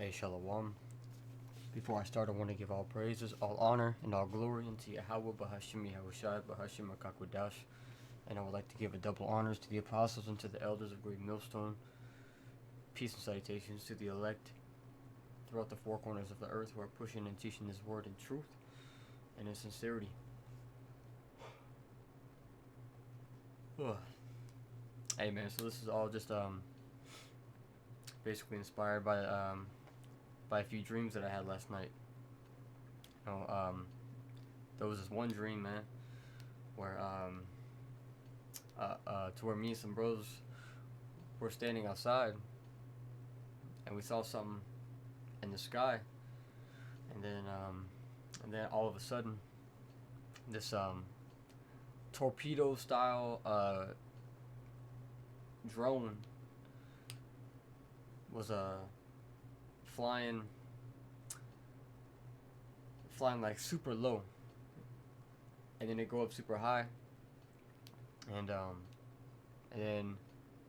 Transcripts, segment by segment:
Hey, Shalom. Before I start, I want to give all praises, all honor, and all glory unto Yahweh, Bahashim Yahushai, Bahashim Akakwadash. And I would like to give a double honors to the apostles and to the elders of Great Millstone. Peace and salutations to the elect throughout the four corners of the earth who are pushing and teaching this word in truth and in sincerity. Ugh. Hey man, so this is all just basically inspired by a few dreams that I had last night. There was this one dream, man, where to where me and some bros were standing outside, and we saw something in the sky, and then all of a sudden, this torpedo style drone was flying like super low, and then it go up super high, and then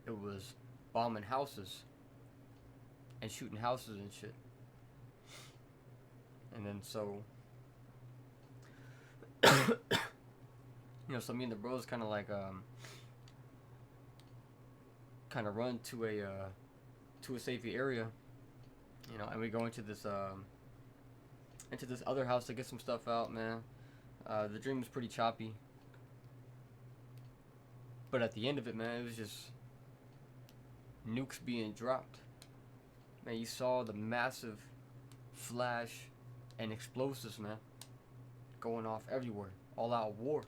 it was bombing houses and shooting houses and shit. And then so so me and the bros kind of like kind of run to a safety area, and we go into this other house to get some stuff out, man. The dream was pretty choppy, but at the end of it, man, it was just nukes being dropped. Man, you saw the massive flash and explosives, man, going off everywhere. All out war.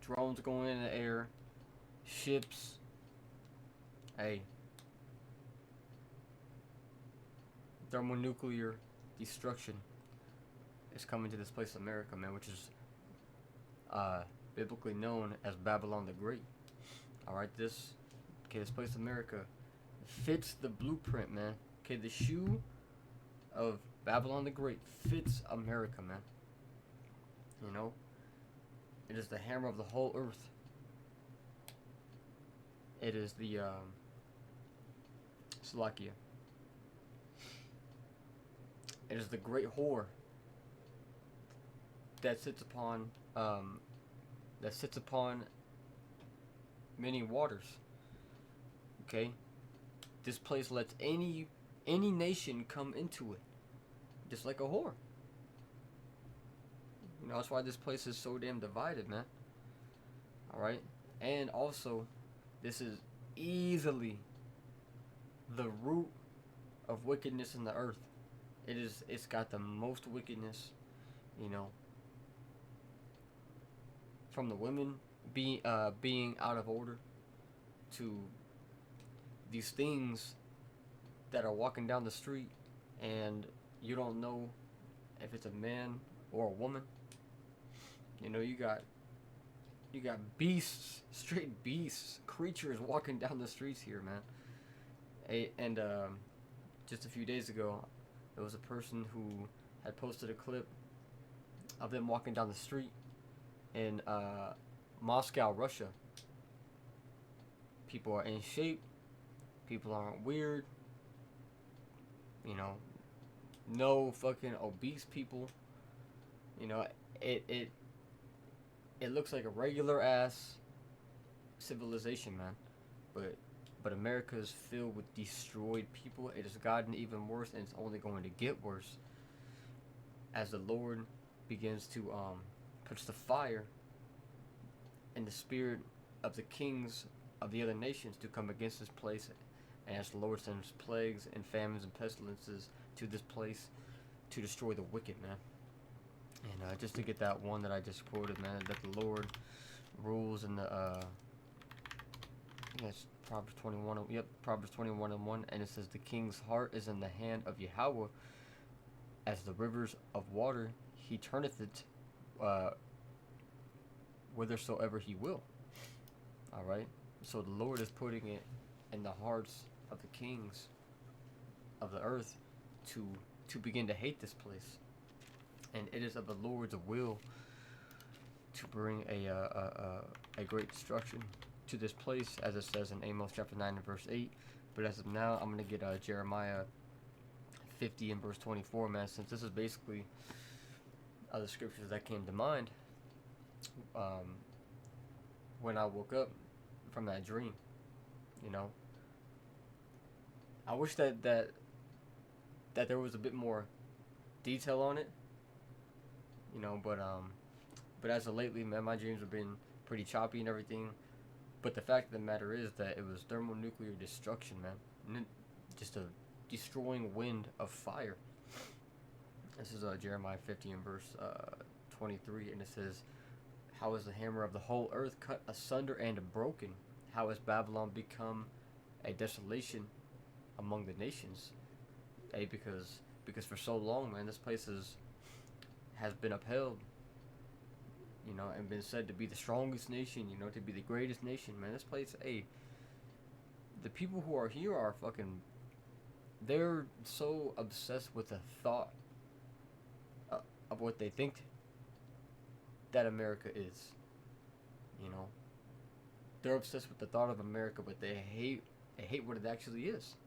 Drones going in the air, ships. Hey, thermonuclear destruction is coming to this place, America, man, which is biblically known as Babylon the Great. Alright, this place, America, fits the blueprint, man. Okay, the shoe of Babylon the Great fits America, man. It is the hammer of the whole earth. It is the Slovakia. It is the great whore that sits upon many waters. Okay, this place lets any nation come into it, just like a whore. That's why this place is so damn divided, man. Alright? And also, this is easily the root of wickedness in the earth. It's got the most wickedness, from the women being out of order, to these things that are walking down the street and you don't know if it's a man or a woman. You got beasts, straight beasts, creatures walking down the streets here, man. And just a few days ago, there was a person who had posted a clip of them walking down the street in Moscow, Russia. People are in shape. People aren't weird. No fucking obese people. It looks like a regular ass civilization, man. But America is filled with destroyed people. It has gotten even worse, and it's only going to get worse as the Lord begins to puts the fire in the spirit of the kings of the other nations to come against this place, and as the Lord sends plagues and famines and pestilences to this place to destroy the wicked, man. And just to get that one that I just quoted, man, that the Lord rules in the I think that's Proverbs 21. Yep, Proverbs 21:1, and it says the king's heart is in the hand of Yahweh, as the rivers of water he turneth it whithersoever he will. All right, so the Lord is putting it in the hearts of the kings of the earth to begin to hate this place. And it is of the Lord's will to bring a great destruction to this place, as it says in Amos chapter 9 and verse 8. But as of now, I'm gonna get Jeremiah 50 and verse 24, man. Since this is basically other scriptures that came to mind um, when I woke up from that dream. You know, I wish that there was a bit more detail on it. You know, but as of lately, man, my dreams have been pretty choppy and everything. But the fact of the matter is that it was thermonuclear destruction, man. Just a destroying wind of fire. This is Jeremiah 50 and verse 23, and it says, "How is the hammer of the whole earth cut asunder and broken? How has Babylon become a desolation among the nations?" Hey, because for so long, man, this place has been upheld, you know, and been said to be the strongest nation, you know, to be the greatest nation, man. This place, hey, the people who are here are fucking, they're so obsessed with the thought of what they think that America is, you know. They're obsessed with the thought of America, but they hate what it actually is.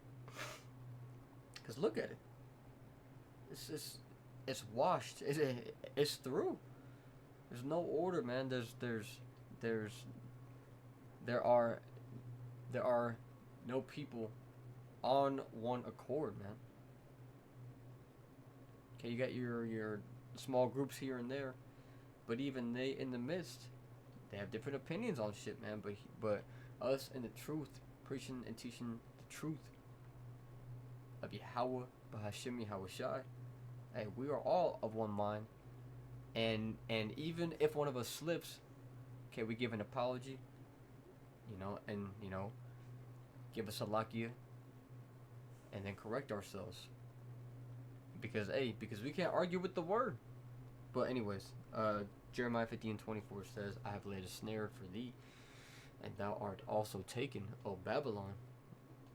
Cause look at it, it's washed, it's through. There's no order, man. There's there are there are no people on one accord, man. Okay, you got your small groups here and there, but even they in the midst, they have different opinions on shit, man. But us in the truth, preaching and teaching the truth of Yahweh, Bahashim Yahushai, hey, we are all of one mind, and even if one of us slips, okay, we give an apology, you know, and you know, give us a lakia, and then correct ourselves. Because we can't argue with the word. But anyways, Jeremiah 50 and 24 says, "I have laid a snare for thee, and thou art also taken, O Babylon,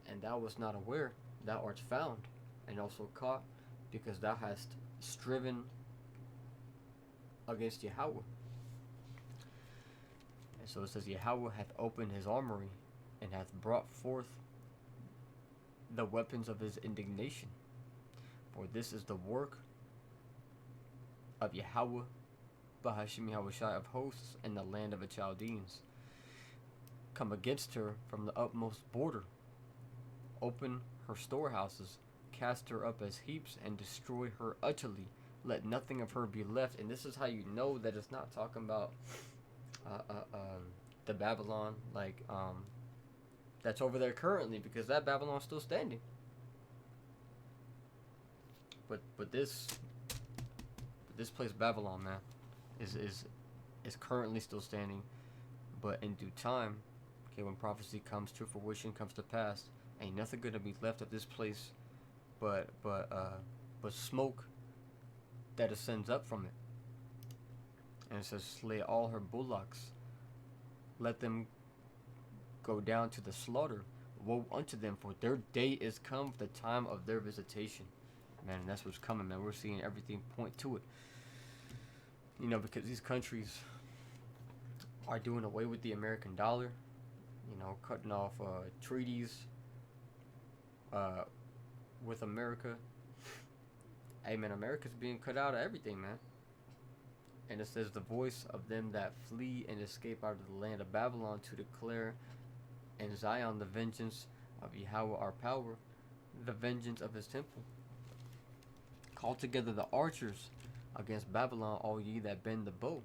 and thou wast not aware, thou art found, and also caught, because thou hast striven against Yahweh." And so it says, "Yahweh hath opened his armory, and hath brought forth the weapons of his indignation. For this is the work of Yahweh, Bahashim Yahushai of hosts, in the land of the Chaldeans. Come against her from the utmost border. Open her storehouses, cast her up as heaps, and destroy her utterly. Let nothing of her be left." And this is how you know that it's not talking about the Babylon that's over there currently, because that Babylon's still standing. But this place Babylon, man, is currently still standing. But in due time, okay, when prophecy comes to fruition, comes to pass, ain't nothing gonna be left of this place but smoke that ascends up from it. And it says, "Slay all her bullocks, let them go down to the slaughter. Woe unto them, for their day is come, the time of their visitation." Man, and that's what's coming, man. We're seeing everything point to it. You know, because these countries are doing away with the American dollar, you know, cutting off treaties with America. Hey, man, America's being cut out of everything, man. And it says, "The voice of them that flee and escape out of the land of Babylon, to declare in Zion the vengeance of Yahweh our power, the vengeance of his temple. Call together the archers against Babylon, all ye that bend the bow.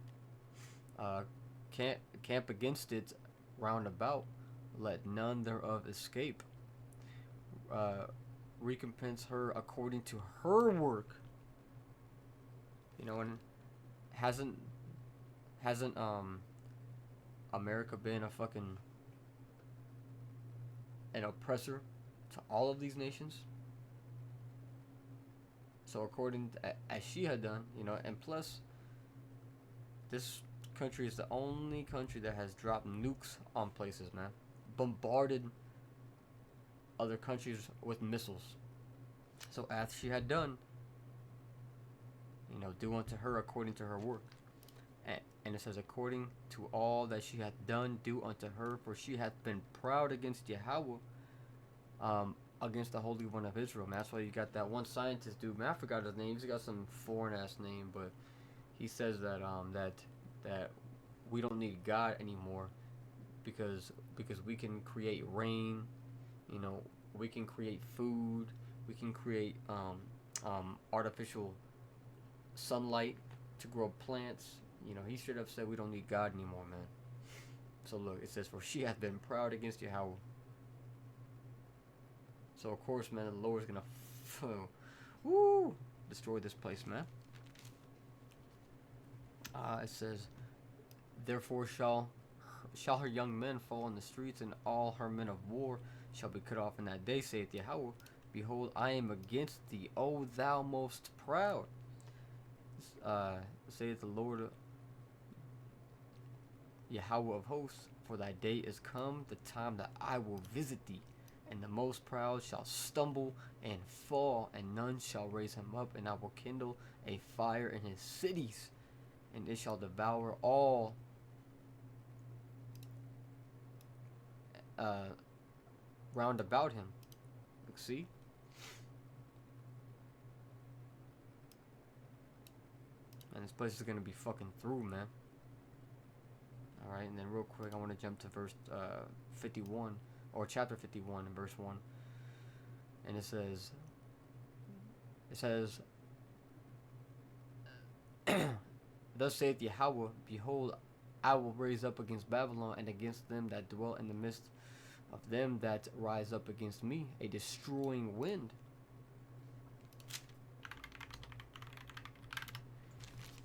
Camp against it round about, let none thereof escape. Recompense her according to her work." You know, and hasn't America been an oppressor to all of these nations? So according to, as she had done, you know, and plus, this country is the only country that has dropped nukes on places, man. Bombarded other countries with missiles. So as she had done, you know, do unto her according to her work. And it says, "According to all that she hath done, do unto her, for she hath been proud against Yahweh, against the Holy One of Israel, man. That's why you got that one scientist dude, man. I forgot his name. He's got some foreign ass name, but he says that that we don't need God anymore because we can create rain, you know, we can create food, we can create artificial sunlight to grow plants. You know, he straight up said we don't need God anymore, man. So look, it says, for she hath been proud against Yahweh. So of course, man, the Lord's gonna woo, destroy this place, man. It says, therefore shall her young men fall in the streets, and all her men of war shall be cut off in that day, saith Yahweh. Behold, I am against thee, O thou most proud. Saith the Lord Yahweh of hosts, for thy day is come, the time that I will visit thee, and the most proud shall stumble and fall, and none shall raise him up, and I will kindle a fire in his cities, and it shall devour all round about him. Look, see? And this place is gonna be fucking through, man. Alright, and then real quick, I want to jump to verse 51, or chapter 51 and verse 1. And it says, thus saith Yahweh, behold, I will raise up against Babylon and against them that dwell in the midst of them that rise up against me, a destroying wind.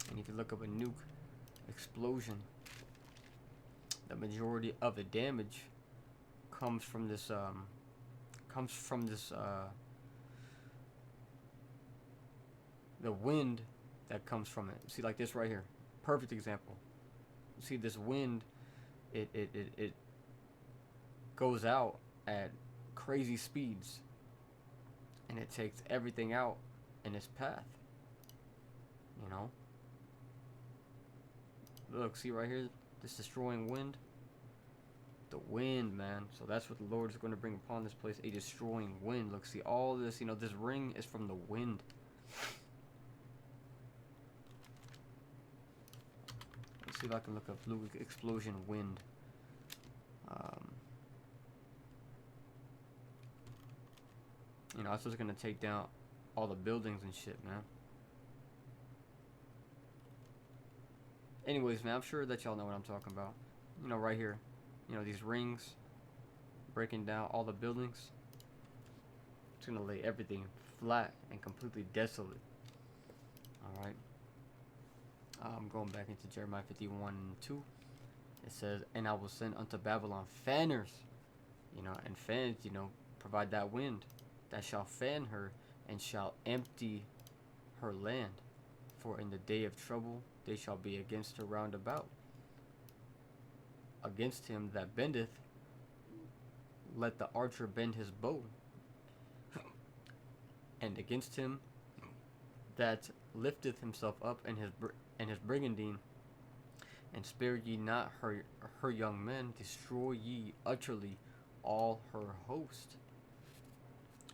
And if you look up a nuke explosion, the majority of the damage comes from this the wind that comes from it. See, like this right here, perfect example. See, this wind, it goes out at crazy speeds, and it takes everything out in its path, you know. Look, see right here, this destroying wind, the wind, man. So that's what the Lord is going to bring upon this place, a destroying wind. Look, see all this, you know, this ring is from the wind. Let's see if I can look up blue explosion wind. You know, that's just going to take down all the buildings and shit, man. Anyways, man, I'm sure that y'all know what I'm talking about. You know, right here, you know, these rings breaking down all the buildings. It's gonna lay everything flat and completely desolate. Alright. I'm going back into Jeremiah 51 and 2. It says, and I will send unto Babylon fanners. You know, and fans, you know, provide that wind that shall fan her and shall empty her land. For in the day of trouble they shall be against her round about. Against him that bendeth, let the archer bend his bow. And against him that lifteth himself up in his brigandine, and spare ye not her young men, destroy ye utterly all her host.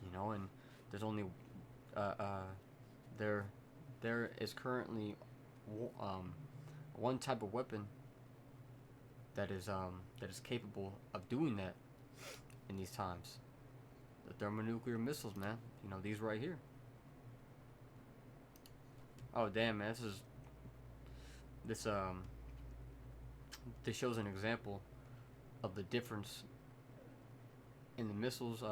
You know, and there's only there is currently one type of weapon that is capable of doing that in these times. The thermonuclear missiles, man. You know, these right here. Oh damn, man, this shows an example of the difference in the missiles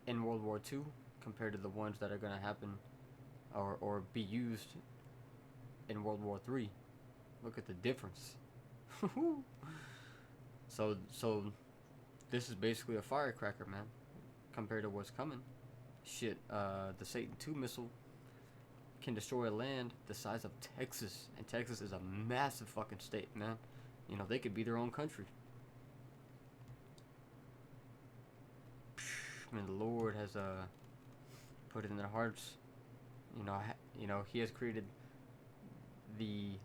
in World War II compared to the ones that are going to happen or be used in World War III. Look at the difference. So this is basically a firecracker, man, compared to what's coming. Shit, the Satan II missile can destroy a land the size of Texas, and Texas is a massive fucking state, man. You know, they could be their own country. I mean, the Lord has put it in their hearts. You know, He has created the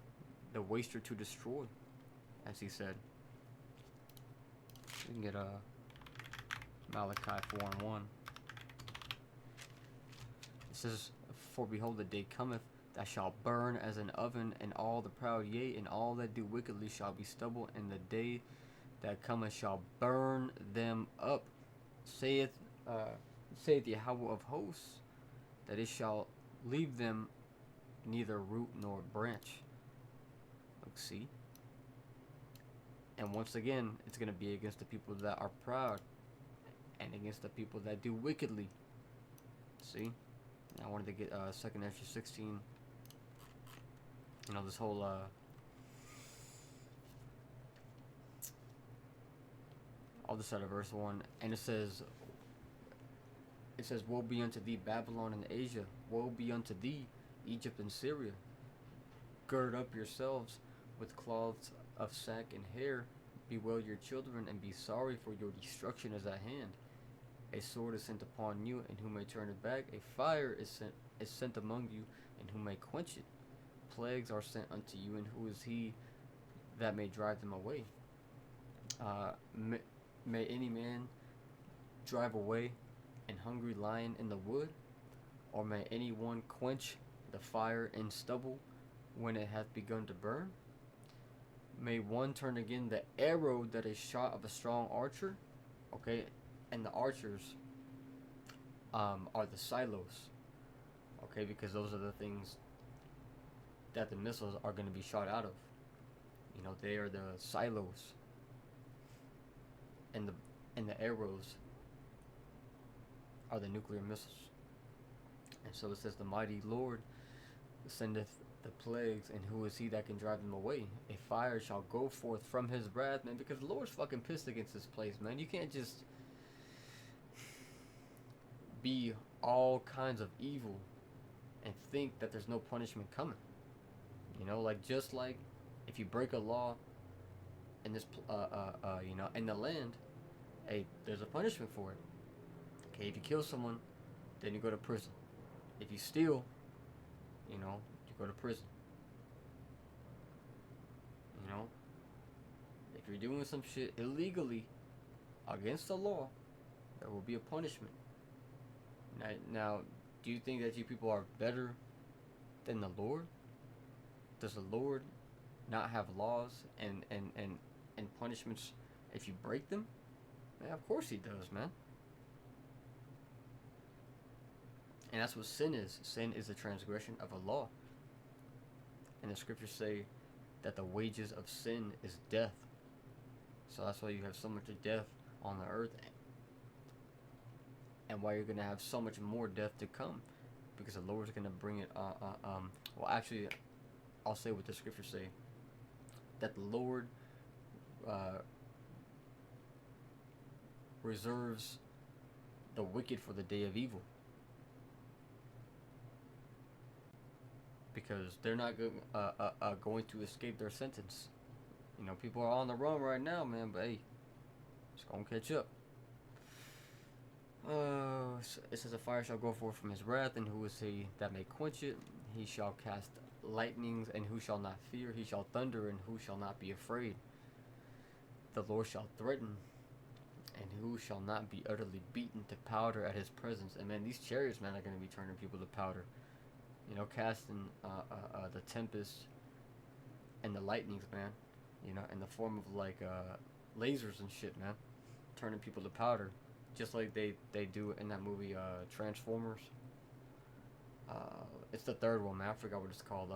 waster to destroy, as He said. We can get Malachi 4:1. It says, "For behold, the day cometh that shall burn as an oven, and all the proud, yea, and all that do wickedly shall be stubble, and the day that cometh shall burn them up, saith saith Yahweh of hosts, that it shall leave them neither root nor branch." Look, see? And once again, it's going to be against the people that are proud and against the people that do wickedly. See? I wanted to get 2nd Ezra 16. You know, this whole all this out of verse 1. And it says, "Woe be unto thee, Babylon and Asia. Woe be unto thee, Egypt and Syria. Gird up yourselves with cloths of sack and hair. Bewail your children, and be sorry, for your destruction is at hand. A sword is sent upon you, and who may turn it back? A fire is sent among you, and who may quench it? Plagues are sent unto you, and who is he that may drive them away? May any man drive away an hungry lion in the wood? Or may any one quench the fire in stubble when it hath begun to burn? May one turn again the arrow that is shot of a strong archer?" Okay, and the archers are the silos. Okay, because those are the things that the missiles are going to be shot out of. You know, they are the silos, and the arrows are the nuclear missiles. And so it says, "The mighty Lord sendeth the plagues, and who is he that can drive them away? A fire shall go forth from his wrath," man, because the Lord's fucking pissed against this place, man. You can't just be all kinds of evil and think that there's no punishment coming. You know, like, just like if you break a law in this, you know, in the land, hey, there's a punishment for it. Okay, if you kill someone, then you go to prison. If you steal, you know, you go to prison. You know, if you're doing some shit illegally against the law, there will be a punishment. Now, do you think that you people are better than the Lord? Does the Lord not have laws and punishments if you break them? Man, of course he does, man. And that's what sin is. Sin is the transgression of a law. And the scriptures say that the wages of sin is death. So that's why you have so much death on the earth, and why you're going to have so much more death to come, because the Lord's going to bring it well, actually, I'll say what the scriptures say, that the Lord reserves the wicked for the day of evil, because they're not going to escape their sentence. You know, people are on the run right now, man, but hey, it's gonna catch up. It says, "A fire shall go forth from his wrath, and who is he that may quench it? He shall cast lightnings, and who shall not fear? He shall thunder, and who shall not be afraid? The Lord shall threaten, and who shall not be utterly beaten to powder at his presence." And man, these chariots, man, are going to be turning people to powder. You know, casting the tempest and the lightnings, man. You know, in the form of like lasers and shit, man. Turning people to powder. Just like they do in that movie Transformers. It's the third one, man. I forgot what it's called.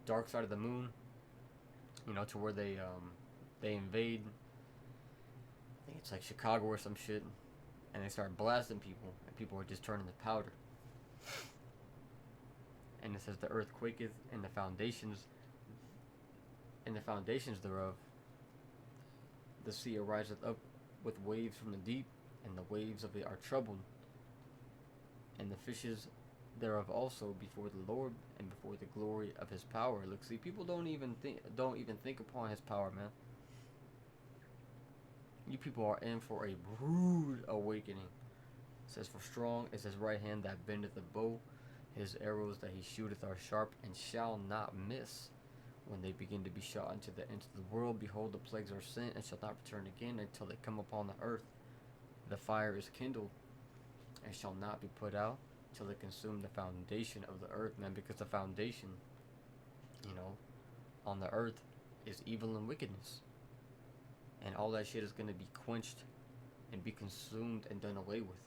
Dark Side of the Moon. You know, to where they invade. I think it's like Chicago or some shit, and they start blasting people, and people are just turning to powder. And it says, "The earth quaketh, and the foundations thereof. The sea ariseth up with waves from the deep, and the waves of it are troubled, and the fishes thereof also before the Lord, and before the glory of his power." Look, see, people don't even think upon his power, man. You people are in for a rude awakening. It says, "For strong is his right hand that bendeth the bow. His arrows that he shooteth are sharp, and shall not miss. When they begin to be shot into the world, behold, the plagues are sent, and shall not return again until they come upon the earth." The fire is kindled and shall not be put out till it consume the foundation of the earth, man. Because the foundation, you know, on the earth is evil and wickedness. And all that shit is going to be quenched and be consumed and done away with.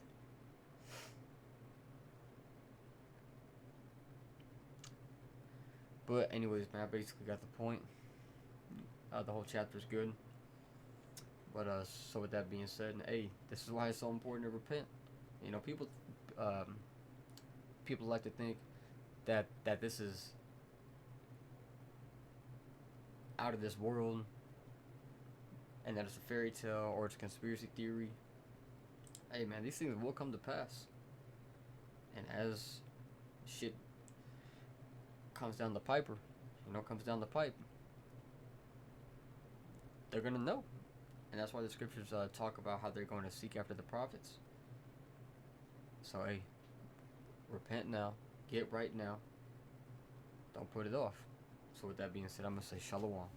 But anyways, man, I basically got the point. The whole chapter is good. But so with that being said, hey, this is why it's so important to repent. You know, um, people like to think that this is out of this world, and that it's a fairy tale or it's a conspiracy theory. Hey, man, these things will come to pass. And as shit comes down the piper, comes down the pipe, they're gonna know. And that's why the scriptures talk about how they're going to seek after the prophets. So, hey, repent now. Get right now. Don't put it off. So, with that being said, I'm going to say shalom.